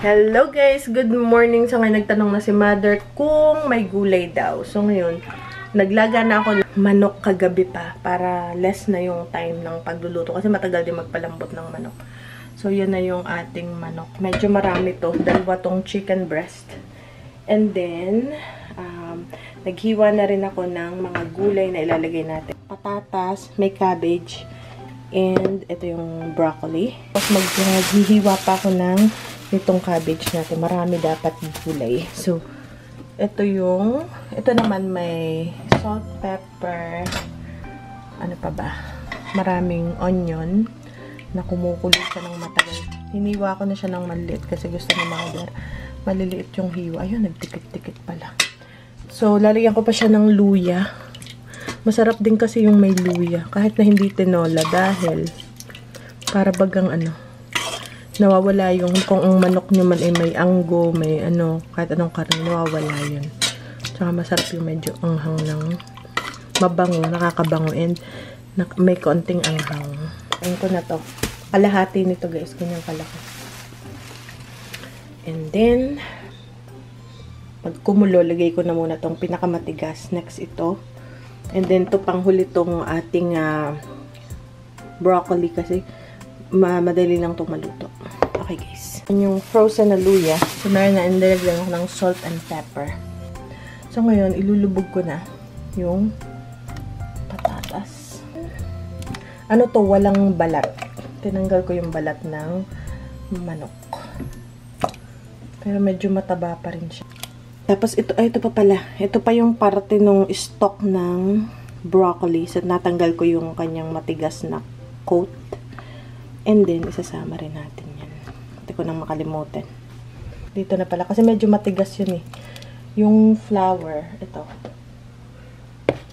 Hello guys! Good morning! So ngayon nagtanong na si mother kung may gulay daw. So ngayon, naglaga na ako ng manok kagabi pa para less na yung time ng pagluluto. Kasi matagal din magpalambot ng manok. So yun na yung ating manok. Medyo marami to. Dalawa tong chicken breast. And then, naghiwa na rin ako ng mga gulay na ilalagay natin. Patatas, may cabbage, and ito yung broccoli. Tapos maghihiwa pa ako ng itong cabbage natin. Marami dapat gulay. So, ito naman may salt, pepper, ano pa ba? Maraming onion na kumukulo siya ng matagal. Hiniwa ko na siya ng maliit kasi gusto ni mother. Maliliit yung hiwa. Ayun, nagtikit-tikit pala. So, lalagyan ko pa siya ng luya. Masarap din kasi yung may luya. Kahit na hindi tinola dahil para bagang nawawala yung, kung ang manok nyo man ay may anggo, may kahit anong karne, nawawala yun. Tsaka masarap yung medyo anghang ng mabango, nakakabango, and may konting anghang. Ayun ko na to. Kalahati nito guys, ganyang kalaki. And then, pag kumulo, lagay ko na muna tong pinakamatigas. Next ito. And then, to panghuli tong ating broccoli kasi madali lang itong maluto. Okay guys. Yung frozen na luya. So, meron na inilagyan ko ng salt and pepper. So, ngayon, ilulubog ko na yung patatas. Ano to? Walang balat. Tinanggal ko yung balat ng manok. Pero medyo mataba pa rin siya. Tapos, ito pa pala. Ito pa yung parte ng stock ng broccoli. So, natanggal ko yung kanyang matigas na coat. And then, isasama rin natin yan. Hindi ko nang makalimutan. Dito na pala. Kasi medyo matigas yun eh. Yung flour, ito.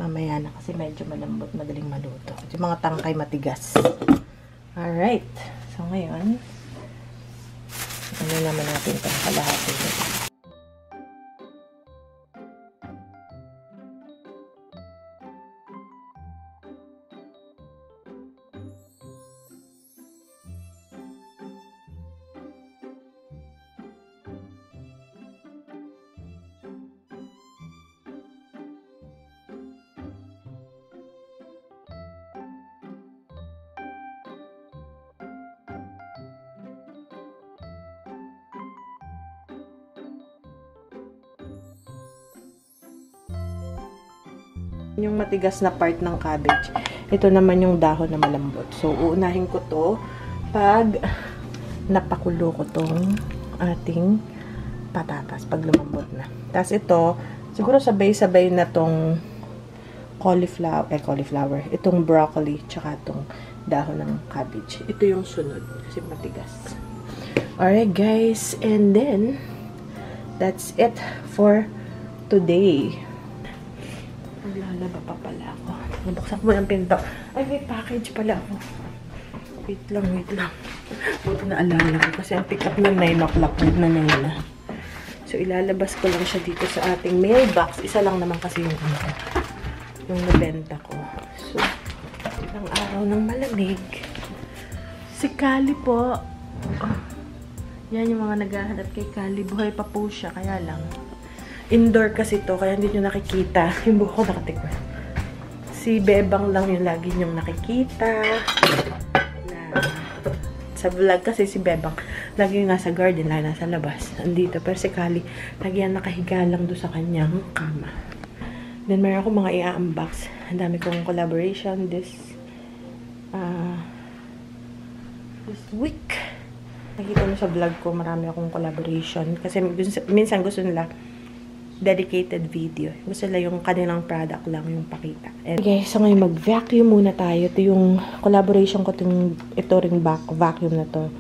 Mamaya na kasi medyo malambot, madaling maluto. Yung mga tangkay matigas. Alright. So, ngayon, naman natin itong kalahati nito. Yung matigas na part ng cabbage. Ito naman yung dahon na malambot. So, uunahin ko to pag napakulo ko tong ating patatas. Pag lumambot na. Tapos ito, siguro sabay-sabay na tong cauliflower. Itong broccoli, tsaka itong dahon ng cabbage. Ito yung sunod. Kasi matigas. Alright guys. And then, that's it for today. Lalaba pa pala ako. Nabuksan ko ng pinto. Ay, may package pala ako. Wait lang. Buti na alala ko. Kasi ang pick up na 9 o'clock na na. So, ilalabas ko lang siya dito sa ating mailbox. Isa lang naman kasi yung nabenta ko. So, ilang araw ng malamig. Si Kali po. Oh, yan yung mga naghahanap kay Kali. Buhay pa po siya. Kaya lang. Indoor kasi to, kaya hindi nyo nakikita. Yung buhok ko nakatikman. Si Bebang lang yung lagi nyong nakikita. Sa vlog kasi si Bebang, lagi yung nasa garden, lagi nasa labas. Andito. Pero si Kali, lagi yan nakahiga lang doon sa kanyang kama. Then, meron akong mga i-unbox. Ang dami kong collaboration this week. Nakita mo sa vlog ko, marami akong collaboration. Kasi minsan gusto nila dedicated video. Gusto nila yung kanilang product lang yung pakita. And okay, so ngayon mag-vacuum muna tayo. Ito yung collaboration ko. Ito ring vacuum na to.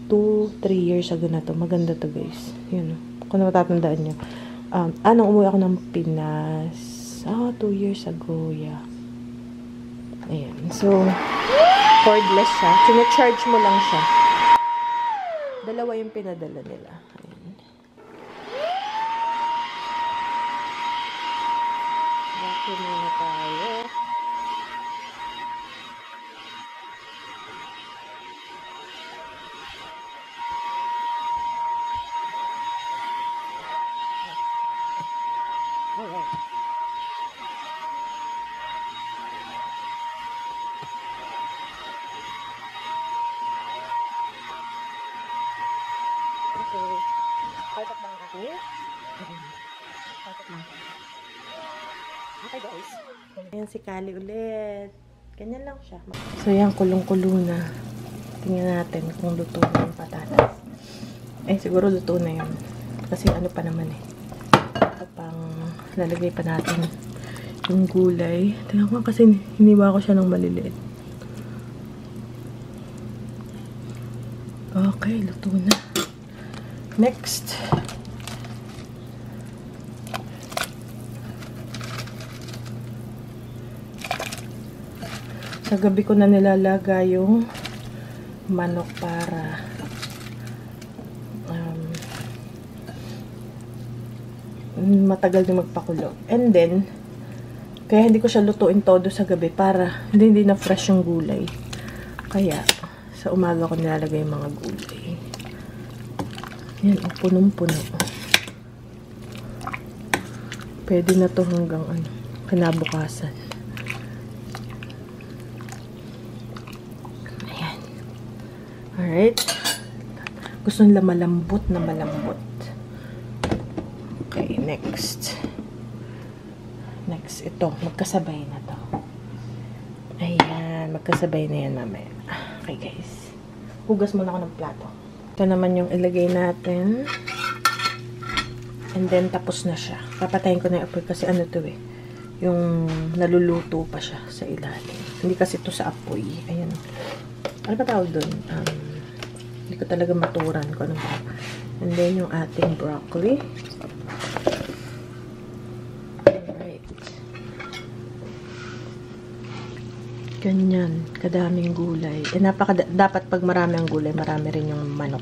2-3 years ago na to. Maganda to guys. Yun. Kung matatandaan nyo. Nung umuwi ako ng Pinas. 2 years ago. Yeah. Ayan. So, cordless siya. Sina-charge mo lang siya. Dalawa yung pinadala nila. Ayan. Vacuum muna tayo. Perfect lang ako. Perfect lang. Okay guys. Ayan si Kali ulit. Ganyan lang siya. So yan, kulong-kulo na. Tingnan natin kung luto na yung patatas. Siguro luto na yun. Kasi ano pa naman ito pang lalagay pa natin yung gulay. Tingnan ko kasi hiniwa ko siya ng maliliit. Okay, luto na. Next. Sa gabi ko na nilalagay yung manok para matagal din magpakulo. And then, kaya hindi ko siya lutuin todo sa gabi para hindi na fresh yung gulay. Kaya, sa umaga ko nilalagay yung mga gulay. Yan, punong-puno. Pwede na to hanggang kinabukasan. Ayan. Alright. Gusto nila malambot na malambot. Okay, next. Next, ito. Magkasabay na to. Ayan, magkasabay na yan mamaya. Okay, guys. Hugas muna ako ng plato. Ito naman yung ilagay natin. And then, tapos na siya. Papatayin ko na yung apoy kasi ano to yung naluluto pa siya sa ilalim. Hindi kasi ito sa apoy. Ayan. Ano ba tawag doon? Hindi ko talaga maturan ko ano ba. And then, yung ating broccoli. Alright. Ganyan. Kadaming gulay. Dapat pag marami ang gulay, marami rin yung manok.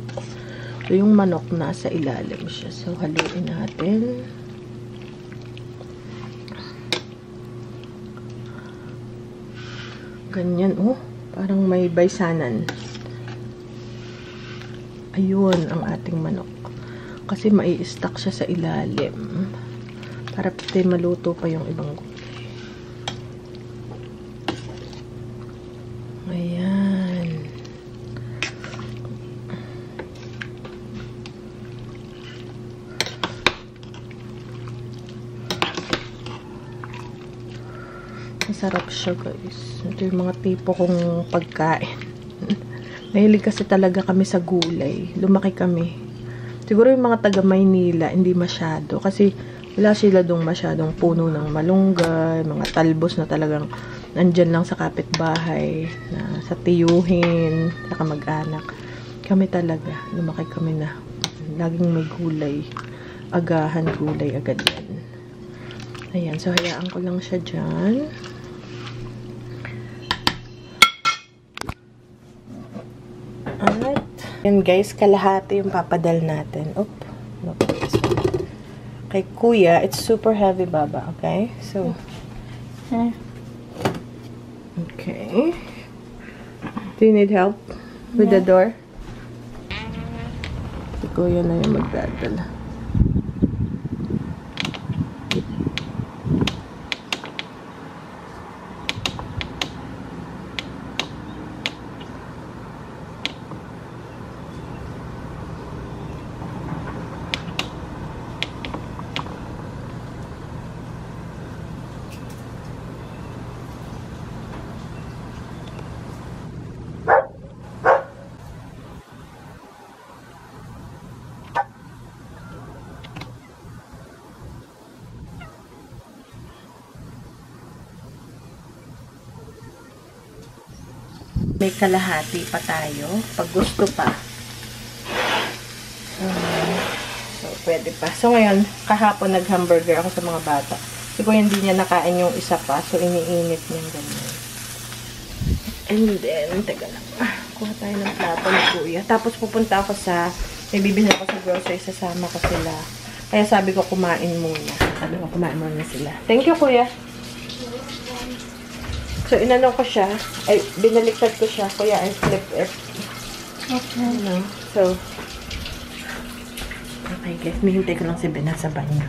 So, yung manok nasa ilalim siya. So, haluin natin. Ganyan. Oh, parang may baysanan. Ayun ang ating manok. Kasi mai-stack siya sa ilalim. Para pati maluto pa yung ibang gulay. Ayan. Masarap siya guys. Ito yung mga tipo kong pagkain. Mahilig kasi talaga kami sa gulay. Lumaki kami. Siguro yung mga taga Maynila, hindi masyado. Kasi wala sila dong masyadong puno ng malunggay, mga talbos na talagang nandyan lang sa kapitbahay, na sa tiyuhin, sa kamag-anak. Kami talaga, lumaki kami na laging may gulay. Agahan gulay agad yan. Ayan, so hayaan ko lang siya dyan. Alright. Yan guys, kalahati yung papadal natin. Oop. No, kay Kuya, it's super heavy, Baba. Okay? So, okay. Do you need help with the door? Si Kuya na yung magdadala. May kalahati pa tayo. Pag gusto pa. So, pwede pa. So, ngayon, kahapon nag-hamburger ako sa mga bata. Siguro hindi niya nakain yung isa pa. So, iniinit niya ganyan. And then, teka lang. Kuha tayo ng plato ni Kuya. Tapos, pupunta ako sa, may bibili ako sa grocery. Sasama ko sila. Kaya sabi ko, kumain muna. Sabi ko, kumain muna sila. Thank you, Kuya. So, inano ko siya. Ay, binaliktad ko siya. Kuya, I flip it. Okay. So, okay guys. Mihintay ko lang si Bena sa banyo.